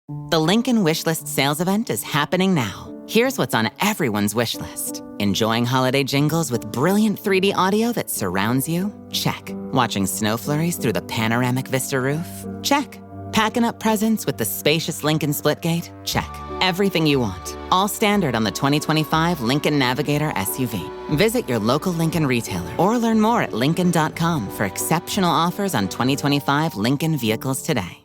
The Lincoln Wishlist sales event is happening now. Here's what's on everyone's wish list. Enjoying holiday jingles with brilliant 3D audio that surrounds you? Check. Watching snow flurries through the panoramic Vista roof? Check. Packing up presents with the spacious Lincoln Splitgate? Check. Everything you want. All standard on the 2025 Lincoln Navigator SUV. Visit your local Lincoln retailer or learn more at Lincoln.com for exceptional offers on 2025 Lincoln vehicles today.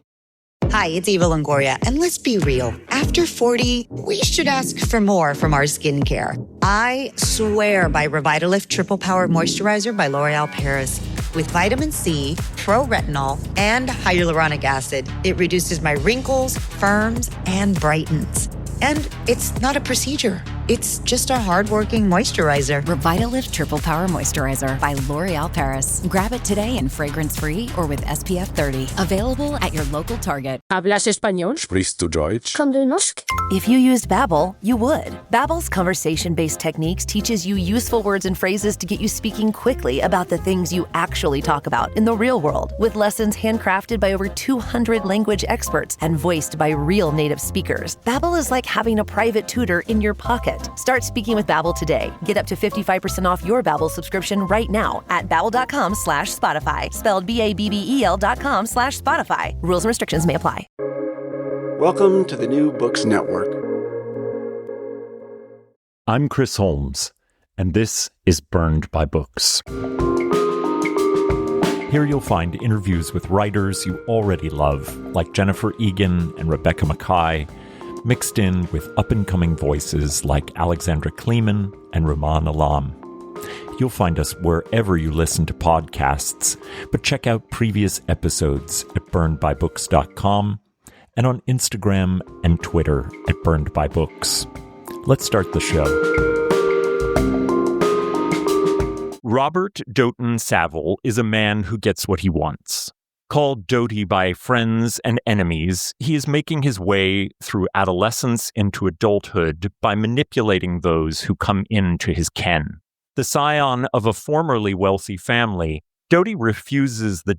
Hi, it's Eva Longoria, and let's be real. After 40, we should ask for more from our skincare. I swear by Revitalift Triple Power Moisturizer by L'Oreal Paris. With vitamin C, pro-retinol, and hyaluronic acid, it reduces my wrinkles, firms, and brightens. And it's not a procedure. It's just a hardworking moisturizer. Revitalift Triple Power Moisturizer by L'Oreal Paris. Grab it today in fragrance-free or with SPF 30. Available at your local Target. ¿Hablas español? Sprichst du Deutsch? Kan du norsk? If you used Babbel, you would. Babbel's conversation-based techniques teaches you useful words and phrases to get you speaking quickly about the things you actually talk about in the real world, with lessons handcrafted by over 200 language experts and voiced by real native speakers. Babbel is like having a private tutor in your pocket. Start speaking with Babbel today. Get up to 55% off your Babbel subscription right now at babbel.com/Spotify. Spelled BABBEL.com/Spotify. Rules and restrictions may apply. Welcome to the New Books Network. I'm Chris Holmes, and this is Burned by Books. Here you'll find interviews with writers you already love, like Jennifer Egan and Rebecca Mackay, mixed in with up-and-coming voices like Alexandra Kleeman and Rumaan Alam. You'll find us wherever you listen to podcasts, but check out previous episodes at burnedbybooks.com and on Instagram and Twitter at burnedbybooks. Let's start the show. Robert Doughton Saville is a man who gets what he wants. Called Doty by friends and enemies, he is making his way through adolescence into adulthood by manipulating those who come into his ken. The scion of a formerly wealthy family, Doty refuses the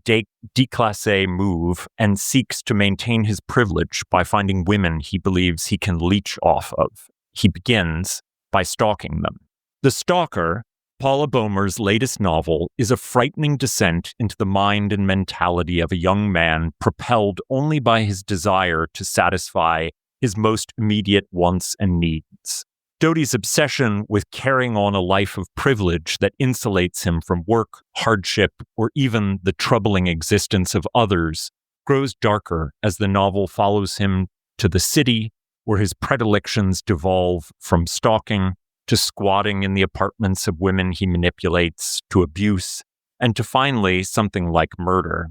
déclassé move and seeks to maintain his privilege by finding women he believes he can leech off of. He begins by stalking them. The Stalker, Paula Bomer's latest novel, is a frightening descent into the mind and mentality of a young man propelled only by his desire to satisfy his most immediate wants and needs. Doty's obsession with carrying on a life of privilege that insulates him from work, hardship, or even the troubling existence of others grows darker as the novel follows him to the city, where his predilections devolve from stalking to squatting in the apartments of women he manipulates, to abuse, and to finally something like murder.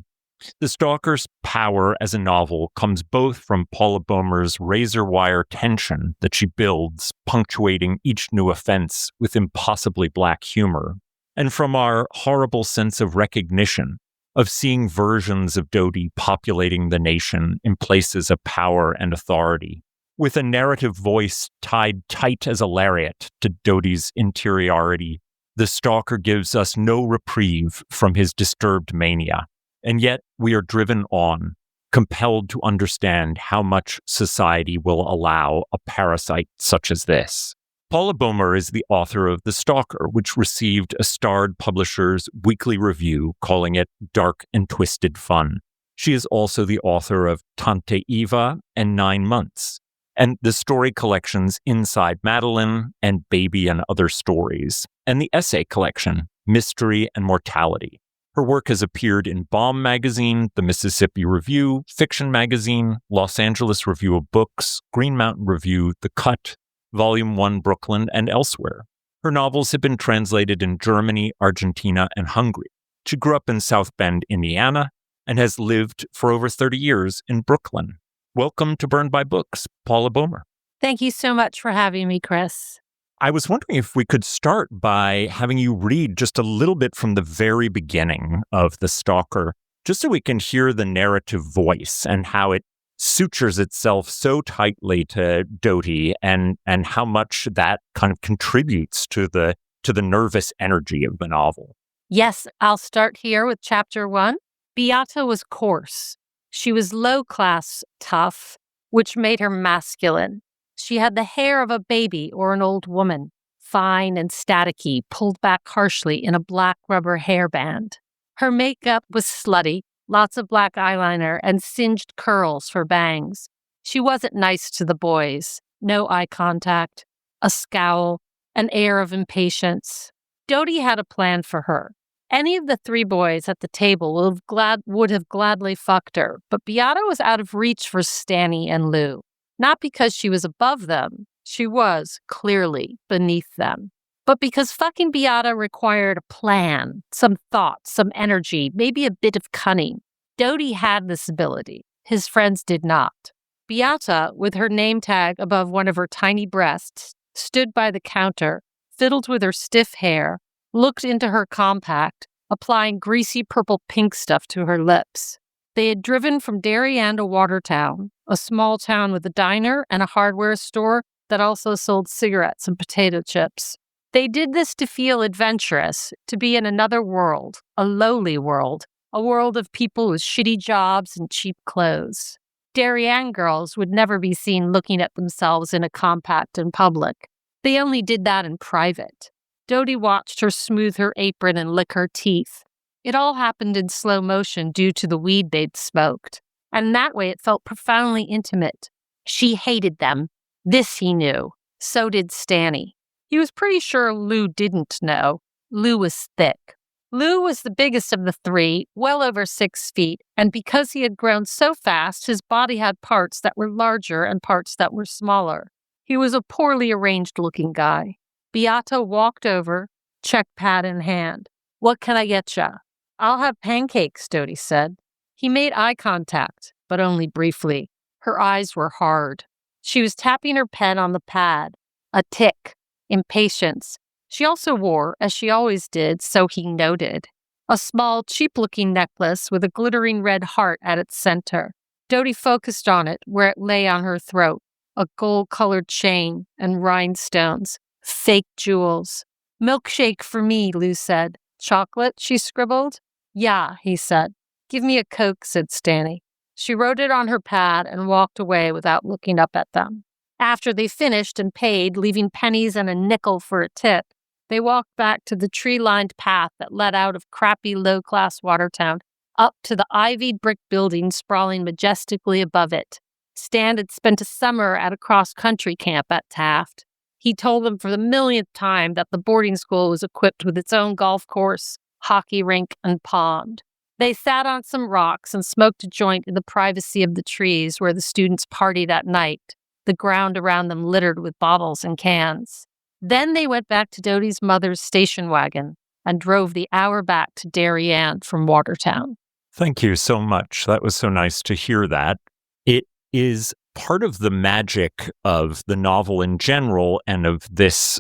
The Stalker's power as a novel comes both from Paula Bomer's razor-wire tension that she builds, punctuating each new offense with impossibly black humor, and from our horrible sense of recognition, of seeing versions of Doty populating the nation in places of power and authority. With a narrative voice tied tight as a lariat to Doty's interiority, the Stalker gives us no reprieve from his disturbed mania. And yet we are driven on, compelled to understand how much society will allow a parasite such as this. Paula Bomer is the author of The Stalker, which received a starred publisher's weekly review calling it dark and twisted fun. She is also the author of Tante Eva and 9 Months, and the story collections Inside Madeline and Baby and Other Stories, and the essay collection Mystery and Mortality. Her work has appeared in Bomb Magazine, the Mississippi Review, Fiction Magazine, Los Angeles Review of Books, Green Mountain Review, The Cut, Volume 1 Brooklyn, and elsewhere. Her novels have been translated in Germany, Argentina, and Hungary. She grew up in South Bend, Indiana, and has lived for over 30 years in Brooklyn. Welcome to Burned by Books, Paula Bomer. Thank you so much for having me, Chris. I was wondering if we could start by having you read just a little bit from the very beginning of The Stalker, just so we can hear the narrative voice and how it sutures itself so tightly to Doty and how much that kind of contributes to the nervous energy of the novel. Yes, I'll start here with chapter 1. Beata was coarse. She was low-class, tough, which made her masculine. She had the hair of a baby or an old woman, fine and staticky, pulled back harshly in a black rubber hairband. Her makeup was slutty, lots of black eyeliner and singed curls for bangs. She wasn't nice to the boys. No eye contact, a scowl, an air of impatience. Dodie had a plan for her. Any of the three boys at the table would have gladly fucked her, but Beata was out of reach for Stanny and Lou. Not because she was above them. She was, clearly, beneath them. But because fucking Beata required a plan, some thought, some energy, maybe a bit of cunning. Dodie had this ability. His friends did not. Beata, with her name tag above one of her tiny breasts, stood by the counter, fiddled with her stiff hair, looked into her compact, applying greasy purple pink stuff to her lips. They had driven from Darien to Watertown, a small town with a diner and a hardware store that also sold cigarettes and potato chips. They did this to feel adventurous, to be in another world, a lowly world, a world of people with shitty jobs and cheap clothes. Darien girls would never be seen looking at themselves in a compact in public. They only did that in private. Dodie watched her smooth her apron and lick her teeth. It all happened in slow motion due to the weed they'd smoked. And that way it felt profoundly intimate. She hated them. This he knew. So did Stanny. He was pretty sure Lou didn't know. Lou was thick. Lou was the biggest of the three, well over 6 feet, and because he had grown so fast, his body had parts that were larger and parts that were smaller. He was a poorly arranged-looking guy. Beata walked over, check pad in hand. "What can I get ya?" "I'll have pancakes," Dodie said. He made eye contact, but only briefly. Her eyes were hard. She was tapping her pen on the pad. A tick. Impatience. She also wore, as she always did, so he noted, a small, cheap-looking necklace with a glittering red heart at its center. Dodie focused on it, where it lay on her throat, a gold-colored chain and rhinestones, fake jewels. "Milkshake for me," Lou said. "Chocolate?" she scribbled. "Yeah," he said. "Give me a Coke," said Stanny. She wrote it on her pad and walked away without looking up at them. After they finished and paid, leaving pennies and a nickel for a tip, they walked back to the tree-lined path that led out of crappy low-class Watertown, up to the ivied brick building sprawling majestically above it. Stan had spent a summer at a cross-country camp at Taft. He told them for the millionth time that the boarding school was equipped with its own golf course, hockey rink, and pond. They sat on some rocks and smoked a joint in the privacy of the trees where the students partied at night, the ground around them littered with bottles and cans. Then they went back to Dodie's mother's station wagon and drove the hour back to Darien from Watertown. Thank you so much. That was so nice to hear that. It is part of the magic of the novel in general and of this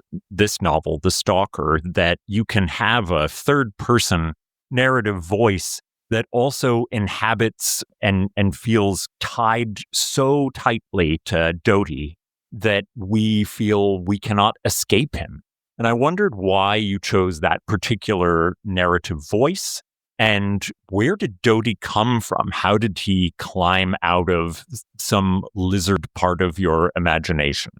novel, The Stalker, that you can have a third-person narrative voice that also inhabits and feels tied so tightly to Dodie that we feel we cannot escape him. And I wondered why you chose that particular narrative voice, and where did Dodie come from? How did he climb out of some lizard part of your imagination?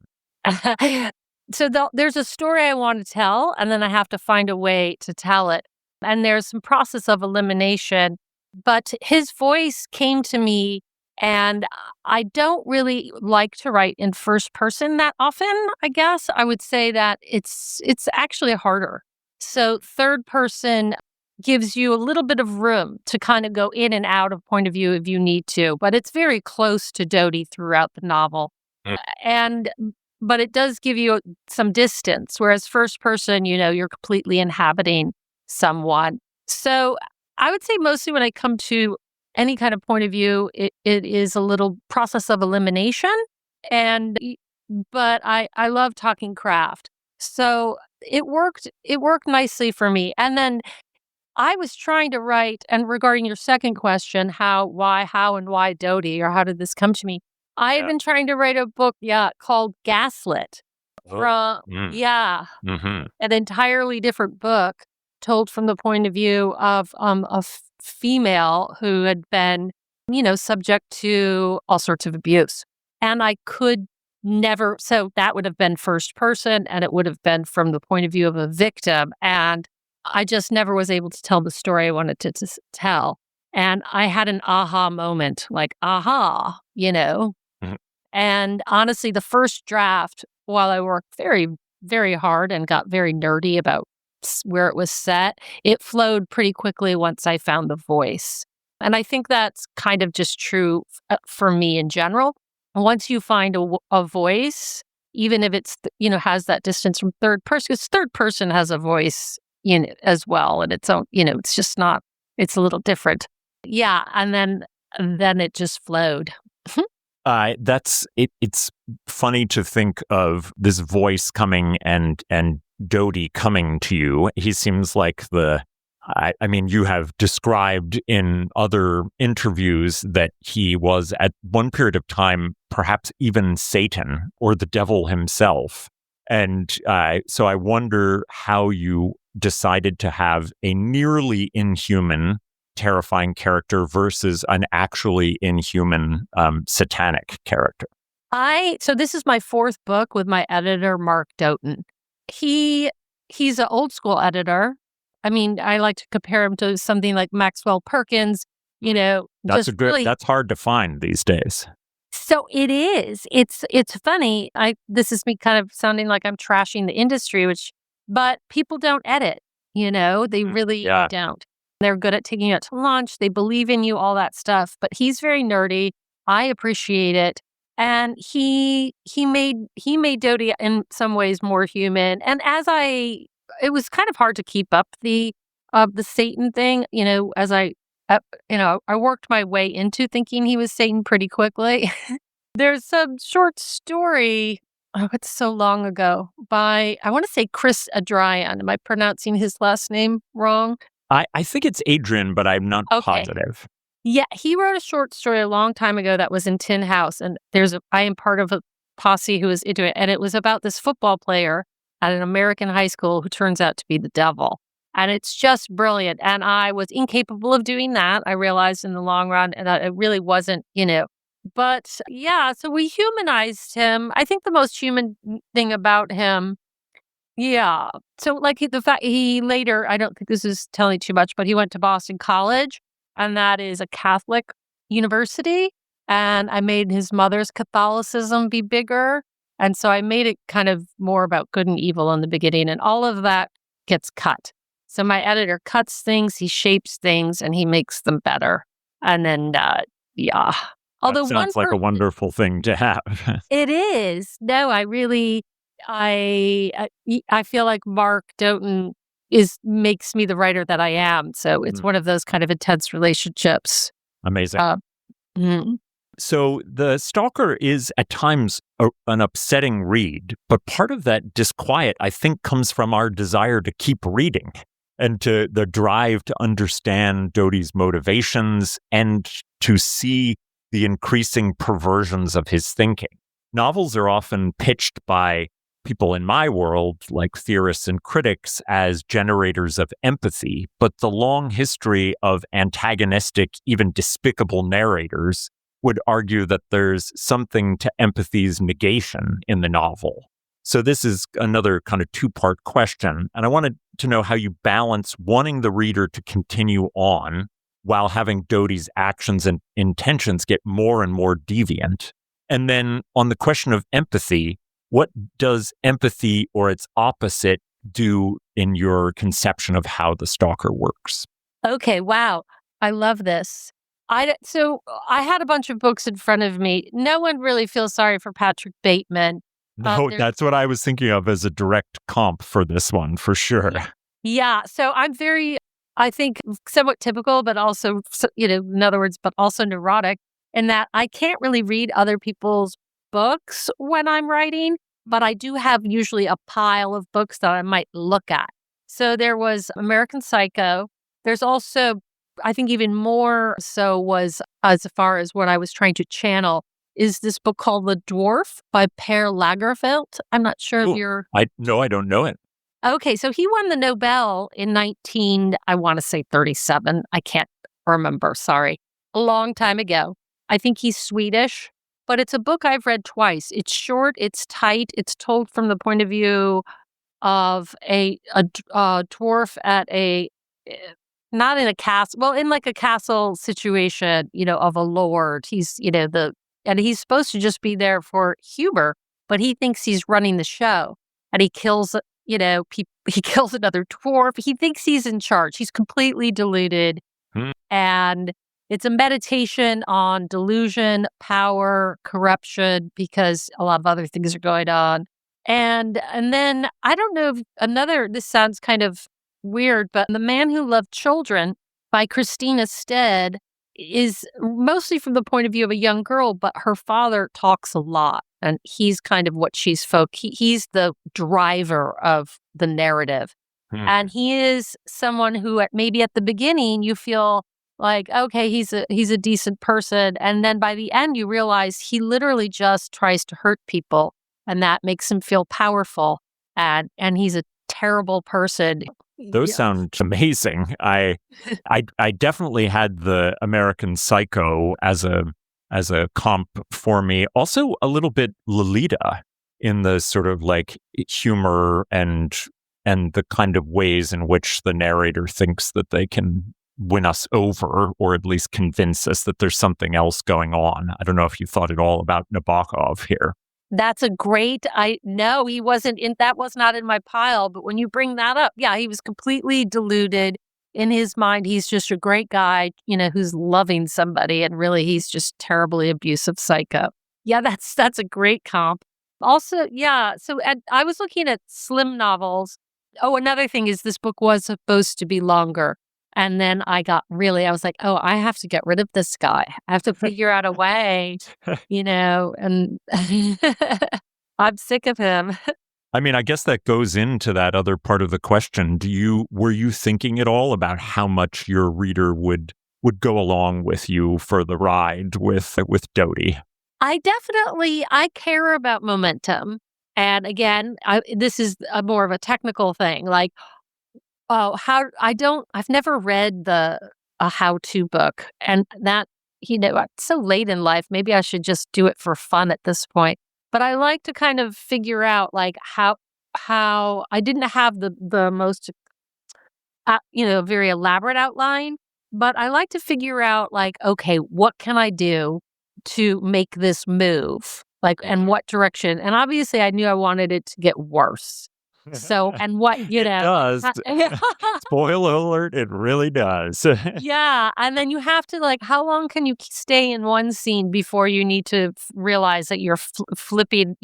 So there's a story I want to tell, and then I have to find a way to tell it. And there's some process of elimination, but his voice came to me, and I don't really like to write in first person that often, I guess. I would say that it's actually harder. So third person gives you a little bit of room to kind of go in and out of point of view if you need to, but it's very close to Dodie throughout the novel. But it does give you some distance, whereas first person, you're completely inhabiting someone. So I would say mostly when I come to any kind of point of view, it is a little process of elimination. But I love talking craft. So it worked nicely for me. And then I was trying to write, and regarding your second question, how and why Dodie, or how did this come to me? I had been trying to write a book, called Gaslit. An entirely different book told from the point of view of a female who had been, subject to all sorts of abuse. And I could never, so that would have been first person and it would have been from the point of view of a victim. And I just never was able to tell the story I wanted to tell. And I had an aha moment, like, aha, Mhm. And honestly, the first draft, while I worked very, very hard and got very nerdy about where it was set, it flowed pretty quickly once I found the voice. And I think that's kind of just true for me in general. Once you find a voice, even if it's, has that distance from third person, because third person has a voice, as well. And its own, it's just not, it's a little different. Yeah. And then it just flowed. That's it. It's funny to think of this voice coming and Dodie coming to you. He seems like I mean, you have described in other interviews that he was at one period of time, perhaps even Satan or the devil himself. And so I wonder how you decided to have a nearly inhuman, terrifying character versus an actually inhuman, satanic character. So this is my fourth book with my editor, Mark Doughton. He's an old school editor. I mean, I like to compare him to something like Maxwell Perkins, That's hard to find these days. So it is. It's funny. This is me kind of sounding like I'm trashing the industry, but people don't edit, they really Yeah. don't. They're good at taking it to launch. They believe in you, all that stuff. But he's very nerdy. I appreciate it. And he made Dodie in some ways more human. And it was kind of hard to keep up the Satan thing, as I worked my way into thinking he was Satan pretty quickly. There's some short story, it's so long ago, by, I want to say Chris Adrian. Am I pronouncing his last name wrong? I think it's Adrian, but I'm not Okay. positive. Yeah, he wrote a short story a long time ago that was in Tin House, and I am part of a posse who was into it, and it was about this football player at an American high school who turns out to be the devil. And it's just brilliant. And I was incapable of doing that, I realized in the long run, and it really wasn't, But yeah, so we humanized him. I think the most human thing about him, yeah. So like the fact he later, I don't think this is telling too much, but he went to Boston College, and that is a Catholic university. And I made his mother's Catholicism be bigger. And so I made it kind of more about good and evil in the beginning, and all of that gets cut. So my editor cuts things, he shapes things, and he makes them better. And then, yeah. Although That sounds like a wonderful thing to have. It is. No, I feel like Mark Doughton makes me the writer that I am. So it's one of those kind of intense relationships. Amazing. Mm. So the Stalker is at times an upsetting read, but part of that disquiet, I think, comes from our desire to keep reading and to the drive to understand Dodie's motivations and to see the increasing perversions of his thinking. Novels are often pitched by people in my world, like theorists and critics, as generators of empathy, but the long history of antagonistic, even despicable narrators would argue that there's something to empathy's negation in the novel. So this is another kind of two-part question, and I wanted to know how you balance wanting the reader to continue on while having Dodie's actions and intentions get more and more deviant. And then on the question of empathy, what does empathy or its opposite do in your conception of how the Stalker works? Okay, wow. I love this. So I had a bunch of books in front of me. No one really feels sorry for Patrick Bateman. No, that's what I was thinking of as a direct comp for this one, for sure. Yeah. So I'm I think, somewhat typical, but also, in other words, but also neurotic in that I can't really read other people's books when I'm writing, but I do have usually a pile of books that I might look at. So there was American Psycho. There's also, I think even more so was as far as what I was trying to channel is this book called The Dwarf by Per Lagerfeld. I'm not sure if you're... I don't know it. Okay, so he won the Nobel in I want to say 37. I can't remember, sorry. A long time ago. I think he's Swedish. but it's a book I've read twice. It's short, it's tight, it's told from the point of view of a dwarf at eh, not in a castle, well, in like a castle situation, of a lord. He's, and he's supposed to just be there for humor, but he thinks he's running the show, and he kills, he kills another dwarf. He thinks he's in charge. He's completely deluded. Hmm. And it's a meditation on delusion, power, corruption, because a lot of other things are going on. And then I don't know if this sounds kind of weird, but The Man Who Loved Children by Christina Stead is mostly from the point of view of a young girl, but her father talks a lot, and he's kind of what he's the driver of the narrative. And he is someone who maybe at the beginning you feel like, okay, he's a decent person. And then by the end, you realize he literally just tries to hurt people, and that makes him feel powerful. And he's a terrible person. Those sound amazing. I definitely had the American Psycho as a comp for me. Also a little bit Lolita in the sort of like humor and the kind of ways in which the narrator thinks that they can win us over, or at least convince us that there's something else going on. I don't know if you thought at all about Nabokov here. That's a great, no, he wasn't that was not in my pile, but when you bring that up, yeah, he was completely deluded. In his mind, he's just a great guy, who's loving somebody, and really he's just terribly abusive psycho. Yeah, that's a great comp. Also, yeah, so I was looking at slim novels. Oh, another thing is this book was supposed to be longer. And then I was like, oh, I have to get rid of this guy. I have to figure out a way, and I'm sick of him. I mean, I guess that goes into that other part of the question. Were you thinking at all about how much your reader would go along with you for the ride with Dodie? I care about momentum. And again, this is more of a technical thing. Like, I've never read a how-to book, and that, it's so late in life, maybe I should just do it for fun at this point. But I like to kind of figure out like how I didn't have the most, very elaborate outline, but I like to figure out like, okay, what can I do to make this move? Like, and what direction? And obviously I knew I wanted it to get worse. So, and what, It does. Spoiler alert, it really does. Yeah. And then you have to like, how long can you stay in one scene before you need to realize that you're flipping,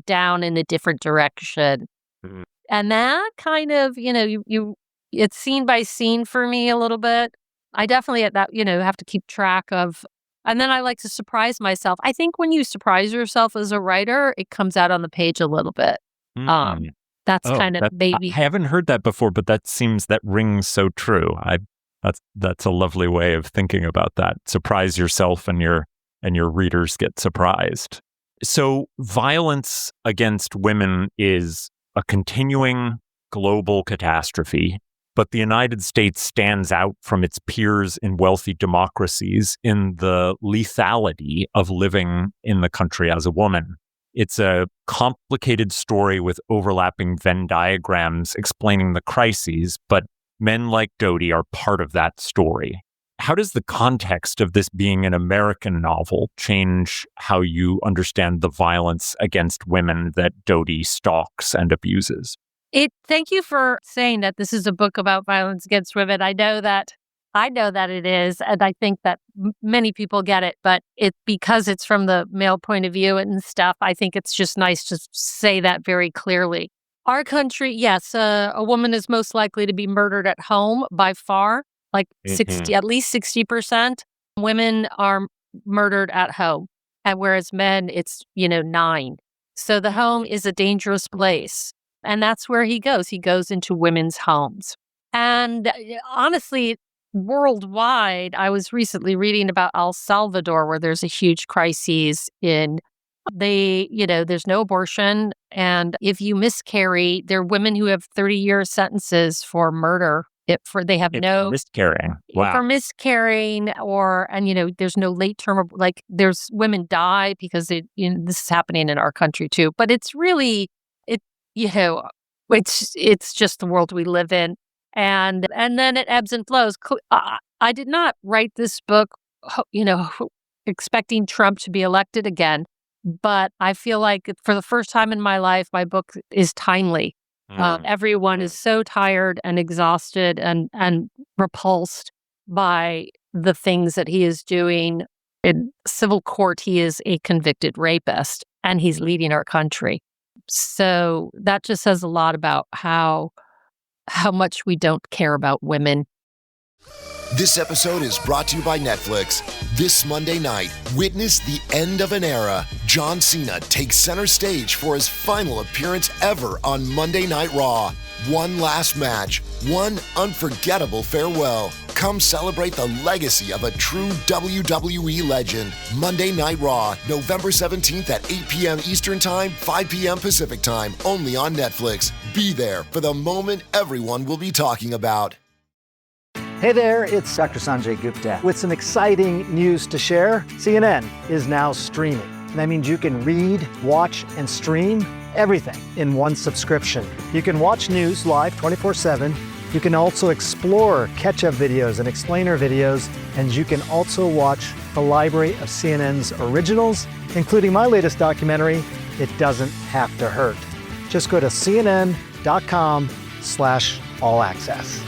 down in a different direction? Mhm. And that kind of, it's scene by scene for me a little bit. I definitely at that, have to keep track of. And then I like to surprise myself. I think when you surprise yourself as a writer, it comes out on the page a little bit. That's kind of maybe. I haven't heard that before, but that rings so true. That's a lovely way of thinking about that. Surprise yourself, and your readers get surprised. So violence against women is a continuing global catastrophe, but the United States stands out from its peers in wealthy democracies in the lethality of living in the country as a woman. It's a complicated story with overlapping Venn diagrams explaining the crises, but men like Dodie are part of that story. How does the context of this being an American novel change how you understand the violence against women that Dodie stalks and abuses? Thank you for saying that this is a book about violence against women. I know that it is, and I think that many people get it, but because it's from the male point of view and stuff, I think it's just nice to say that very clearly. Our country, yes, a woman is most likely to be murdered at home by far, like 60, at least 60%. Women are murdered at home, and whereas men, it's 9. So the home is a dangerous place, and that's where he goes. He goes into women's homes, and honestly, worldwide, I was recently reading about El Salvador, where there's a huge crisis there's no abortion. And if you miscarry, there are women who have 30-year sentences for murder they have no miscarrying. Wow. For miscarrying and there's no late term, like there's women die because this is happening in our country too. But it's really, it's just the world we live in. And then it ebbs and flows. I did not write this book, expecting Trump to be elected again. But I feel like for the first time in my life, my book is timely. Everyone is so tired and exhausted and repulsed by the things that he is doing. In civil court, he is a convicted rapist, and he's leading our country. So that just says a lot about how much we don't care about women. This episode is brought to you by Netflix. This Monday night, witness the end of an era. John Cena takes center stage for his final appearance ever on Monday Night Raw. One last match, one unforgettable farewell. Come celebrate the legacy of a true WWE legend. Monday Night Raw, November 17th at 8 p.m. Eastern Time, 5 p.m. Pacific Time, only on Netflix. Be there for the moment everyone will be talking about. Hey there, it's Dr. Sanjay Gupta with some exciting news to share. CNN is now streaming. That means you can read, watch, and stream everything in one subscription. You can watch news live 24/7. You can also explore catch-up videos and explainer videos, and you can also watch a library of CNN's originals, including my latest documentary, It Doesn't Have to Hurt. Just go to cnn.com/all access.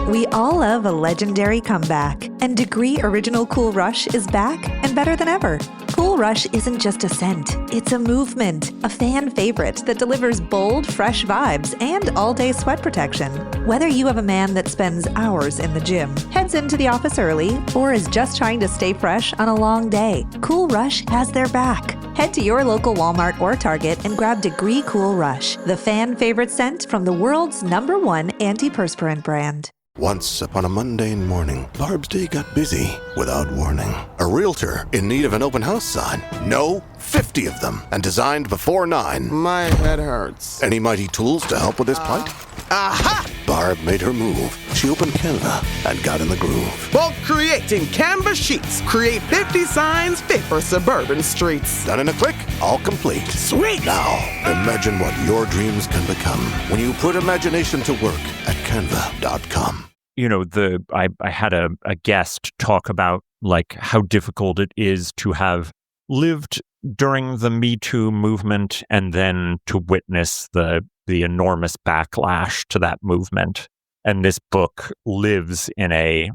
We all love a legendary comeback, and Degree Original Cool Rush is back and better than ever. Cool Rush isn't just a scent, it's a movement, a fan favorite that delivers bold, fresh vibes and all-day sweat protection. Whether you have a man that spends hours in the gym, heads into the office early, or is just trying to stay fresh on a long day, Cool Rush has their back. Head to your local Walmart or Target and grab Degree Cool Rush, the fan favorite scent from the world's #1 antiperspirant brand. Once upon a mundane morning, Barb's day got busy without warning. A realtor in need of an open house sign. No, 50 of them, and designed before 9. My head hurts. Any mighty tools to help with this plight? Aha! Barb made her move. She opened Canva and got in the groove. Bulk creating Canva sheets. Create 50 signs fit for suburban streets. Done in a click, all complete. Sweet! Now, imagine what your dreams can become when you put imagination to work at canva.com. I had a guest talk about like how difficult it is to have lived during the Me Too movement and then to witness the enormous backlash to that movement. And this book lives in a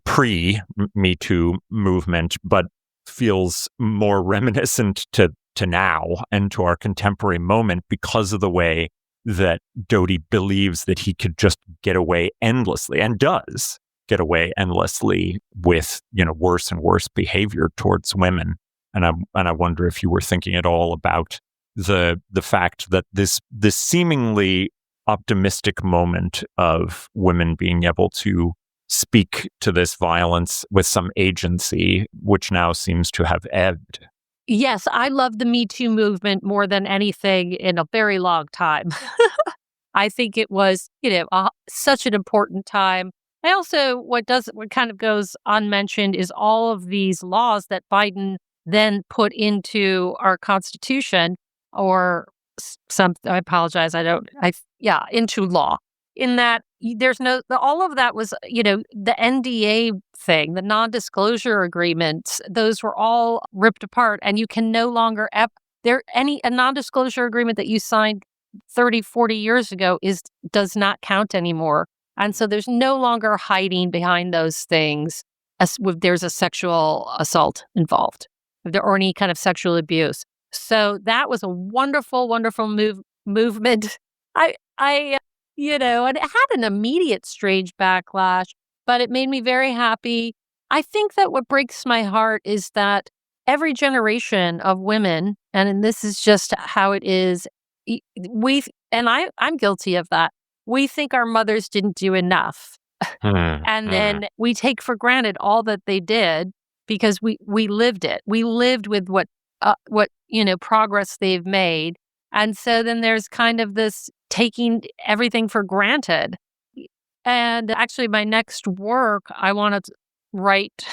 pre-Me Too movement, but feels more reminiscent to now and to our contemporary moment because of the way that Doty believes that he could just get away endlessly, and does get away endlessly with, worse and worse behavior towards women. And I wonder if you were thinking at all about the fact that this seemingly optimistic moment of women being able to speak to this violence with some agency, which now seems to have ebbed. Yes, I love the Me Too movement more than anything in a very long time. I think it was, such an important time. I also, what kind of goes unmentioned is all of these laws that Biden then put into our Constitution, or I apologize, into law. In that there's all of that was, the NDA thing, the non-disclosure agreements, those were all ripped apart, and you can no longer, a non-disclosure agreement that you signed 30, 40 years ago does not count anymore. And so there's no longer hiding behind those things if there's a sexual assault involved, or any kind of sexual abuse. So that was a wonderful, wonderful movement. And it had an immediate strange backlash, but it made me very happy. I think that what breaks my heart is that every generation of women, and this is just how it is, I'm guilty of that. We think our mothers didn't do enough. And then we take for granted all that they did because we lived it. We lived with what progress they've made. And so then there's kind of this taking everything for granted. And actually, my next work, I want to write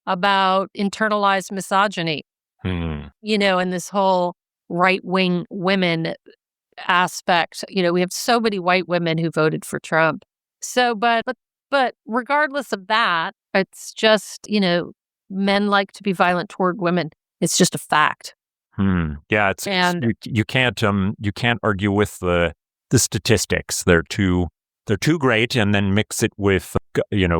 about internalized misogyny, and this whole right-wing women aspect. We have so many white women who voted for Trump. So, but regardless of that, it's just, men like to be violent toward women. It's just a fact. Yeah, you can't argue with the statistics. They're too great, and then mix it with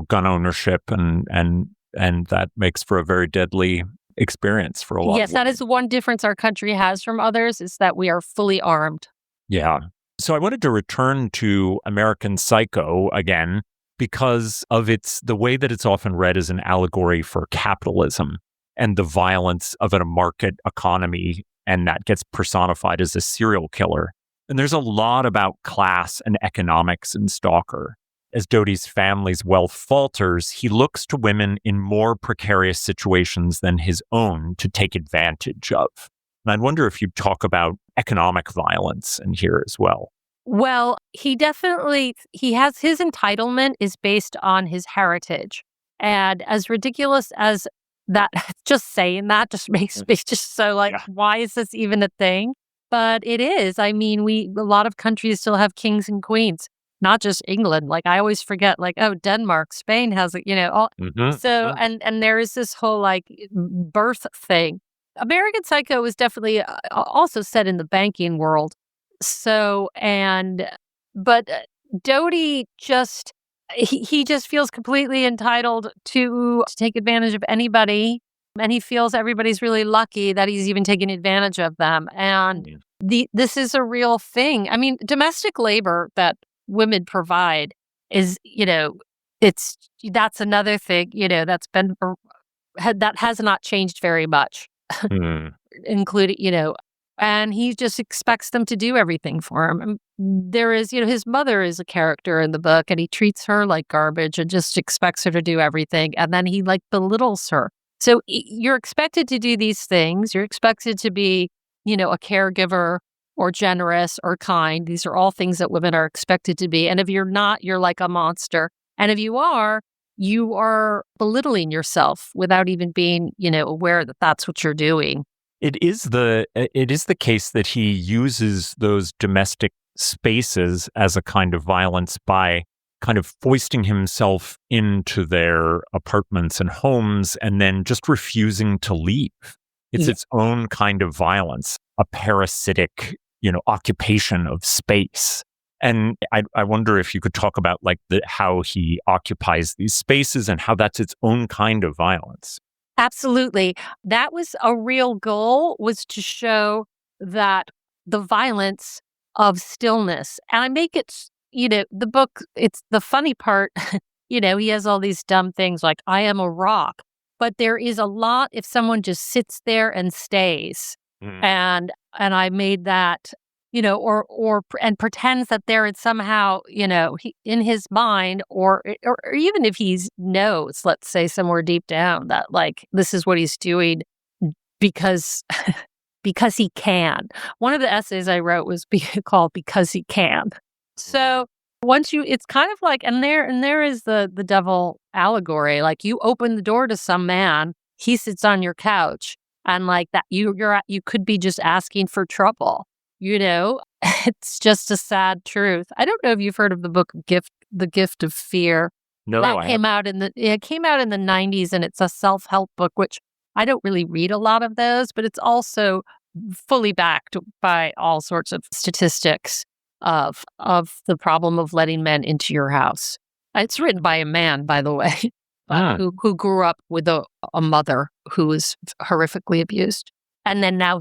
gun ownership, and that makes for a very deadly experience for a lot. Yes, that is one difference our country has from others, is that we are fully armed. Yeah. So I wanted to return to American Psycho again because of the way that it's often read as an allegory for capitalism and the violence of a market economy, and that gets personified as a serial killer. And there's a lot about class and economics in Stalker. As Doty's family's wealth falters, he looks to women in more precarious situations than his own to take advantage of. And I wonder if you'd talk about economic violence in here as well. Well, he has his entitlement is based on his heritage. And as ridiculous as that, just saying that just makes me just so why is this even a thing? But it is. I mean, a lot of countries still have kings and queens, not just England. I always forget, Denmark, Spain has it, all. So, and there is this whole birth thing. American Psycho was definitely also set in the banking world. So, but Doty he just feels completely entitled to take advantage of anybody. And he feels everybody's really lucky that he's even taking advantage of them. And this is a real thing. I mean, domestic labor that women provide is, that's another thing, that has not changed very much. Including, and he just expects them to do everything for him. And there is, his mother is a character in the book, and he treats her like garbage and just expects her to do everything. And then he belittles her. So you're expected to do these things. You're expected to be, a caregiver or generous or kind. These are all things that women are expected to be. And if you're not, you're like a monster. And if you are belittling yourself without even being, aware that that's what you're doing. It is the case that he uses those domestic spaces as a kind of violence by kind of foisting himself into their apartments and homes and then just refusing to leave. It's its own kind of violence, a parasitic, occupation of space. And I wonder if you could talk about how he occupies these spaces and how that's its own kind of violence. Absolutely. That was a real goal, was to show that the violence of stillness. And I make it, the book, it's the funny part, he has all these dumb things like, I am a rock. But there is a lot if someone just sits there and stays. And I made that, and pretends that there is somehow, in his mind, or even if he knows, let's say somewhere deep down, that this is what he's doing because he can. One of the essays I wrote was called "Because He Can." So it's kind of and there is the devil allegory. You open the door to some man, he sits on your couch, and that you could be just asking for trouble. It's just a sad truth. I don't know if you've heard of the book The Gift of Fear. No, that came out in the 90s, and it's a self-help book, which I don't really read a lot of those, but it's also fully backed by all sorts of statistics of the problem of letting men into your house. It's written by a man, by the way, who grew up with a mother who was horrifically abused. And then now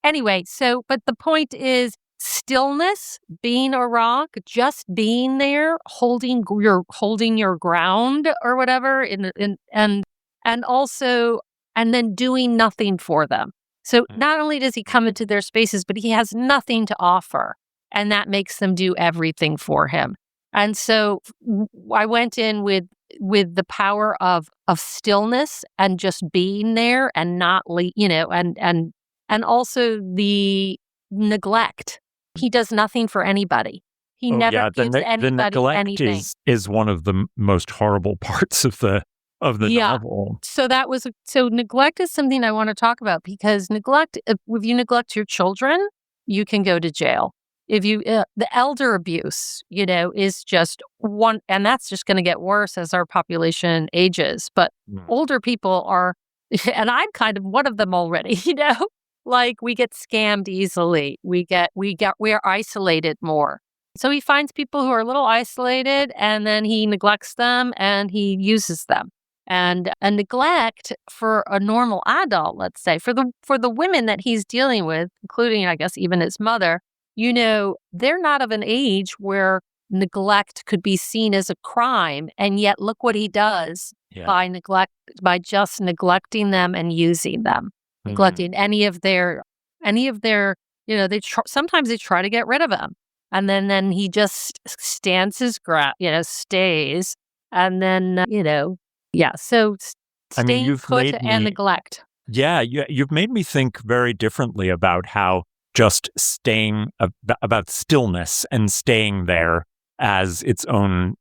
anyway, but the point is stillness, being a rock, just being there, holding your ground or whatever, and then doing nothing for them. So not only does he come into their spaces, but he has nothing to offer, and that makes them do everything for him. And so I went in with the power of stillness and just being there and not and also the neglect. He does nothing for anybody. He Oh never yeah, gives the anybody neglect anything. is one of the most horrible parts of the Yeah. novel. So neglect is something I want to talk about because neglect, if you neglect your children, you can go to jail. If you, the elder abuse, is just one, and that's just going to get worse as our population ages. But older people are, and I'm kind of one of them already, like we get scammed easily. We're isolated more. So he finds people who are a little isolated and then he neglects them and he uses them. And a neglect for a normal adult, let's say, for the women that he's dealing with, including, I guess, even his mother, they're not of an age where neglect could be seen as a crime. And yet look what he does by just neglecting them and using them, neglecting any of their, sometimes they try to get rid of him. And then he just stands his ground, stays. And then, so staying put and neglect. Yeah, you've made me think very differently about how just staying, about stillness and staying there as its own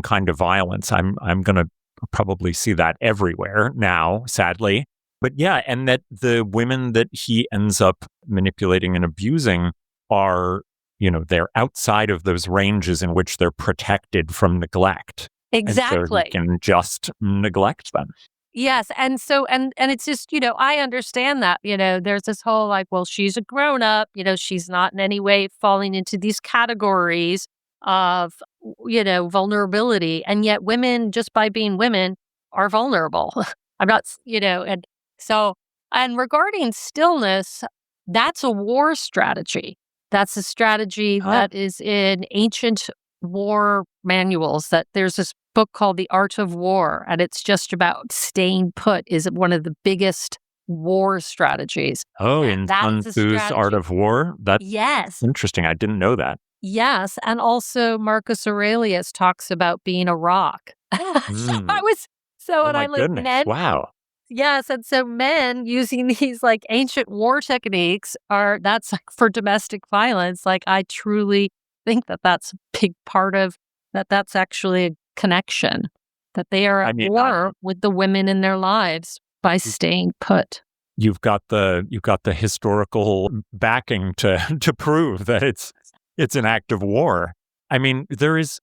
kind of violence. I'm going to probably see that everywhere now, sadly. But yeah, and that the women that he ends up manipulating and abusing are, they're outside of those ranges in which they're protected from neglect. Exactly. And so he can just neglect them. Yes. And so, and it's just, I understand that, there's this whole like, well, she's a grown up, she's not in any way falling into these categories of, vulnerability. And yet women, just by being women, are vulnerable. I'm not, and so, and regarding stillness, that's a war strategy. That's a strategy that is in ancient war manuals. That there's this book called The Art of War, and it's just about staying put is one of the biggest war strategies. Oh, in Sun Tzu's Art of War? That's interesting. I didn't know that. Yes, and also Marcus Aurelius talks about being a rock. Wow. Yes, and so men using these like ancient war techniques that's like for domestic violence. Like I truly think that's a big part of that's actually a connection, that they are at war with the women in their lives by staying put. You've got the historical backing to prove that it's an act of war. I mean, there is.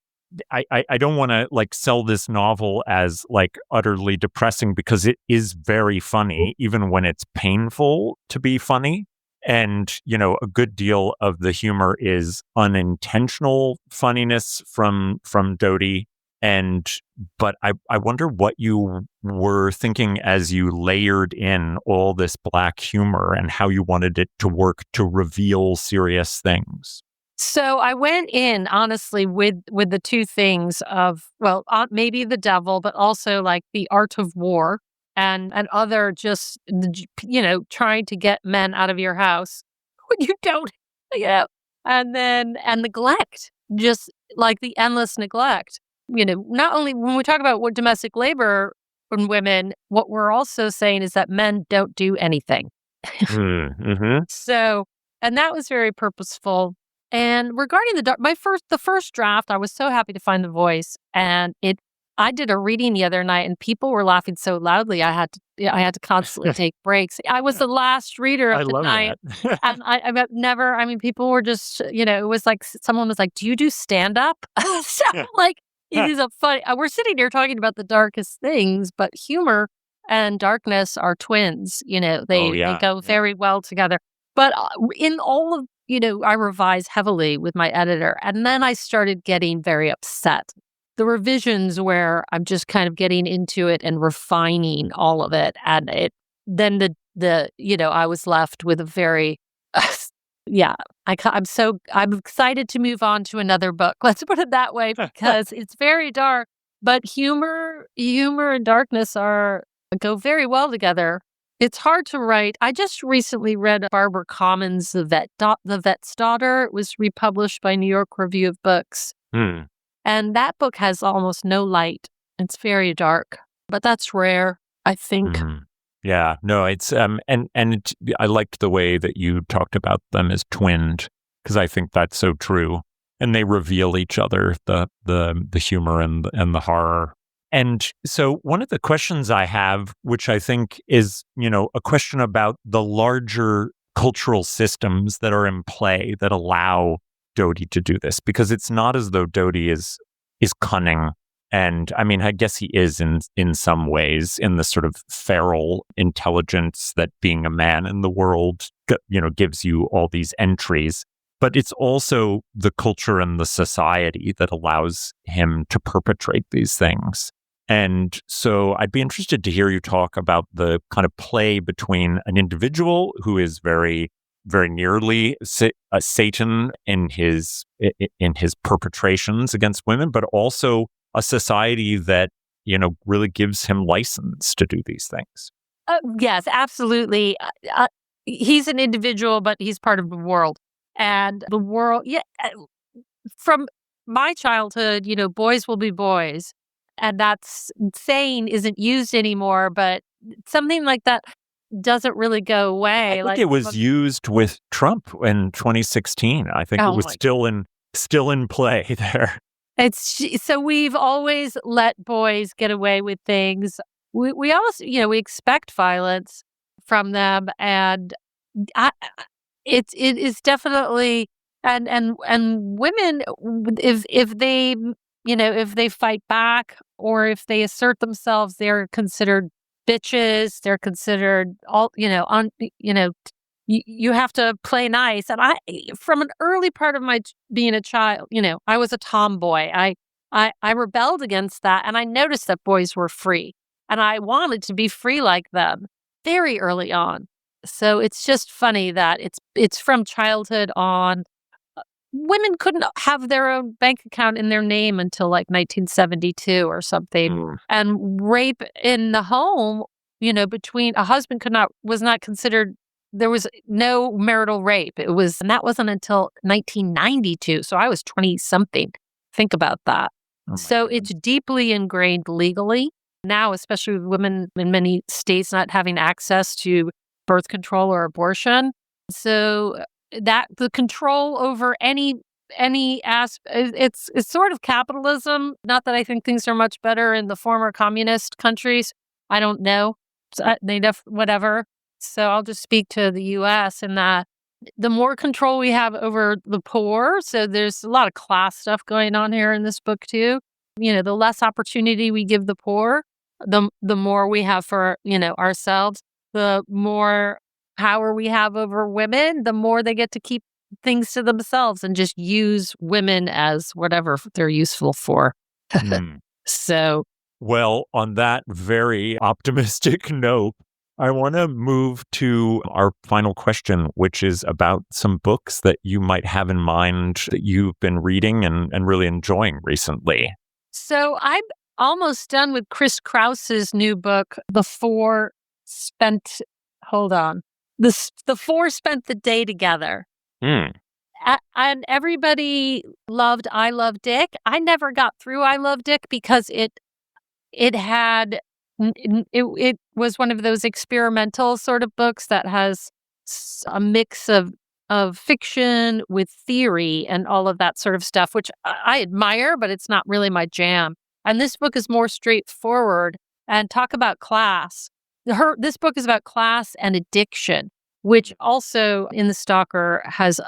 I don't want to like sell this novel as like utterly depressing because it is very funny, even when it's painful to be funny. And, a good deal of the humor is unintentional funniness from Dodie. But I wonder what you were thinking as you layered in all this black humor and how you wanted it to work to reveal serious things. So I went in honestly with the two things of, well, maybe the devil, but also like the art of war and other just, trying to get men out of your house when you don't, and neglect, just like the endless neglect. Not only when we talk about what domestic labor in women, what we're also saying is that men don't do anything. So, and that was very purposeful. And regarding the first draft, I was so happy to find the voice, and I did a reading the other night, and people were laughing so loudly I had to constantly take breaks. I was the last reader of the night, and I've never. I mean, people were just, it was like someone was like, "Do you do stand up?" So like, it is a funny. We're sitting here talking about the darkest things, but humor and darkness are twins. They go very well together. But in all of I revised heavily with my editor, and then I started getting very upset. The revisions where I'm just kind of getting into it and refining all of it, and then I was left with a very, I'm excited to move on to another book. Let's put it that way, because it's very dark, but humor and darkness go very well together. It's hard to write. I just recently read Barbara Common's The Vet's Daughter. It was republished by New York Review of Books. And that book has almost no light. It's very dark, but that's rare, I think. Yeah, no, it's I liked the way that you talked about them as twinned, because I think that's so true. and they reveal each other, the humor and the horror. And so one of the questions I have, which I think is, a question about the larger cultural systems that are in play that allow Dodi to do this, because it's not as though Dodi is cunning. And I mean, I guess he is in some ways, in the sort of feral intelligence that being a man in the world, gives you all these entries. But it's also the culture and the society that allows him to perpetrate these things. And so I'd be interested to hear you talk about the kind of play between an individual who is very, very nearly Satan in his perpetrations against women, but also a society that, really gives him license to do these things. Yes, absolutely. He's an individual, but he's part of the world. And the world, from my childhood, boys will be boys. And that's saying isn't used anymore, but something like that doesn't really go away. I think it was used with Trump in 2016. I think it was still in play there. So we've always let boys get away with things. We also, we expect violence from them, and it is definitely and women, if they if they fight back or if they assert themselves, they're considered bitches. They're considered you have to play nice. And from an early part of my being a child, I was a tomboy. I rebelled against that, and I noticed that boys were free, and I wanted to be free like them very early on. So it's just funny that it's from childhood on. Women couldn't have their own bank account in their name until like 1972 or something. And rape in the home, between a husband was not considered. There was no marital rape. And that wasn't until 1992. So I was 20 something. Think about that. So it's deeply ingrained legally now, especially with women in many states not having access to birth control or abortion. So that the control over any aspect, it's sort of capitalism. Not that I think things are much better in the former communist countries. I don't know. Whatever. So I'll just speak to the U.S. in that the more control we have over the poor, so there's a lot of class stuff going on here in this book too. The less opportunity we give the poor, the more we have for ourselves. The more power we have over women, the more they get to keep things to themselves and just use women as whatever they're useful for. So, well, on that very optimistic note, I want to move to our final question, which is about some books that you might have in mind that you've been reading and really enjoying recently. So I'm almost done with Chris Krause's new book, The Four Spent the Day Together. And everybody loved I Love Dick. I never got through I Love Dick because it was one of those experimental sort of books that has a mix of fiction with theory and all of that sort of stuff, which I admire, but it's not really my jam. And this book is more straightforward and talk about class. This book is about class and addiction, which also in the Stalker has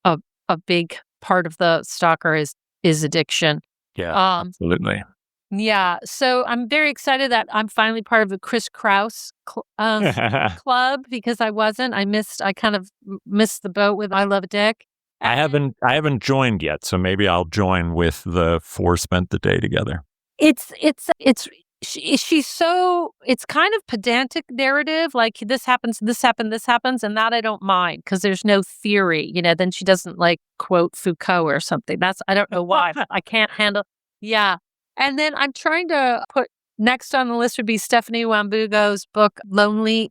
a big part of the Stalker is addiction. Yeah, absolutely. Yeah, so I'm very excited that I'm finally part of the Chris Krause club because I kind of missed the boat with I Love Dick. I haven't joined yet, so maybe I'll join with the Four Spent the Day Together. It's kind of pedantic narrative, like this happens, and that I don't mind because there's no theory, then she doesn't like quote Foucault or something. I don't know why, but I can't handle. Yeah. And then I'm trying to put next on the list would be Stephanie Wambugo's book, Lonely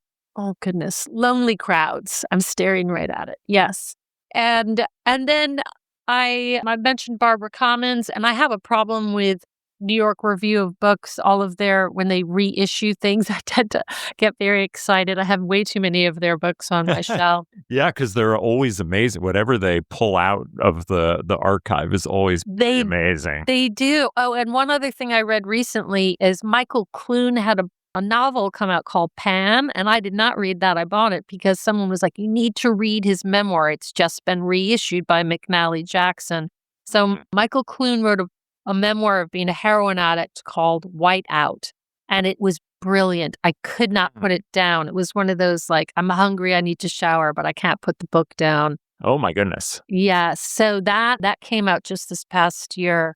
Crowds. I'm staring right at it. Yes. And then I mentioned Barbara Commons, and I have a problem with New York Review of Books, all of their, when they reissue things, I tend to get very excited. I have way too many of their books on my shelf. Yeah, because they're always amazing. Whatever they pull out of the archive is always amazing. They do. Oh, and one other thing I read recently is Michael Clune had a novel come out called Pan, and I did not read that. I bought it because someone was like, you need to read his memoir. It's just been reissued by McNally Jackson. So Michael Clune wrote a memoir of being a heroin addict called White Out, and it was brilliant. I could not put it down. It was one of those like, I'm hungry, I need to shower, but I can't put the book down. Oh my goodness. Yeah, so that came out just this past year.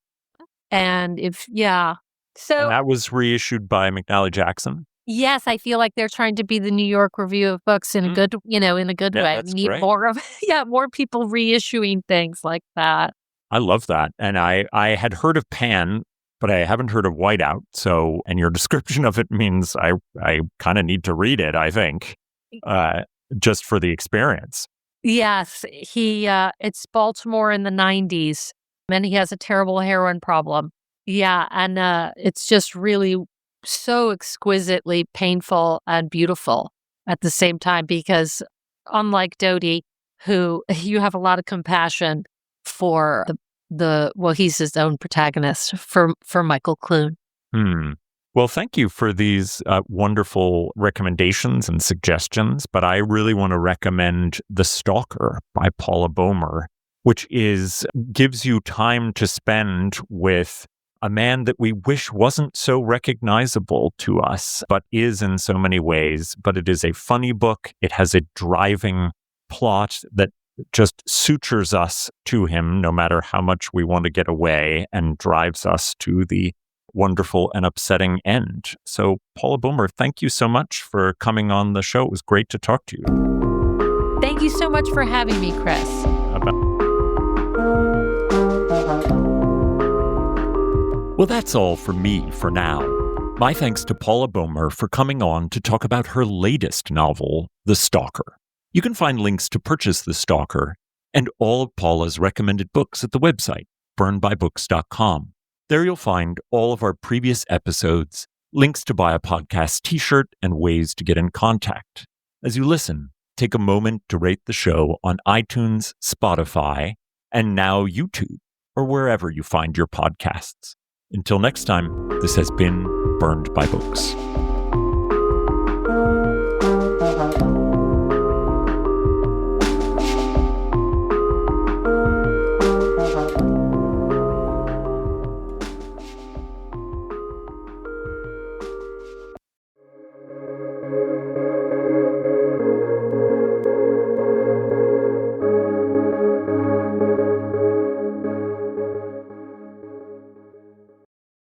And so and that was reissued by McNally Jackson? Yes, I feel like they're trying to be the New York Review of Books in a good, in a good way. We need great. more people reissuing things like that. I love that. And I had heard of Pan, but I haven't heard of Whiteout. So, and your description of it means I kind of need to read it, I think, just for the experience. Yes, it's Baltimore in the 90s, and he has a terrible heroin problem. Yeah, and it's just really so exquisitely painful and beautiful at the same time, because unlike Dodie, who you have a lot of compassion for he's his own protagonist, for Michael Clune. Well, thank you for these wonderful recommendations and suggestions, but I really want to recommend The Stalker by Paula Bomer, which gives you time to spend with a man that we wish wasn't so recognizable to us, but is in so many ways. But it is a funny book. It has a driving plot that just sutures us to him, no matter how much we want to get away, and drives us to the wonderful and upsetting end. So, Paula Bomer, thank you so much for coming on the show. It was great to talk to you. Thank you so much for having me, Chris. Well, that's all for me for now. My thanks to Paula Bomer for coming on to talk about her latest novel, The Stalker. You can find links to purchase The Stalker and all of Paula's recommended books at the website, burnedbybooks.com. There you'll find all of our previous episodes, links to buy a podcast t-shirt, and ways to get in contact. As you listen, take a moment to rate the show on iTunes, Spotify, and now YouTube, or wherever you find your podcasts. Until next time, this has been Burned by Books.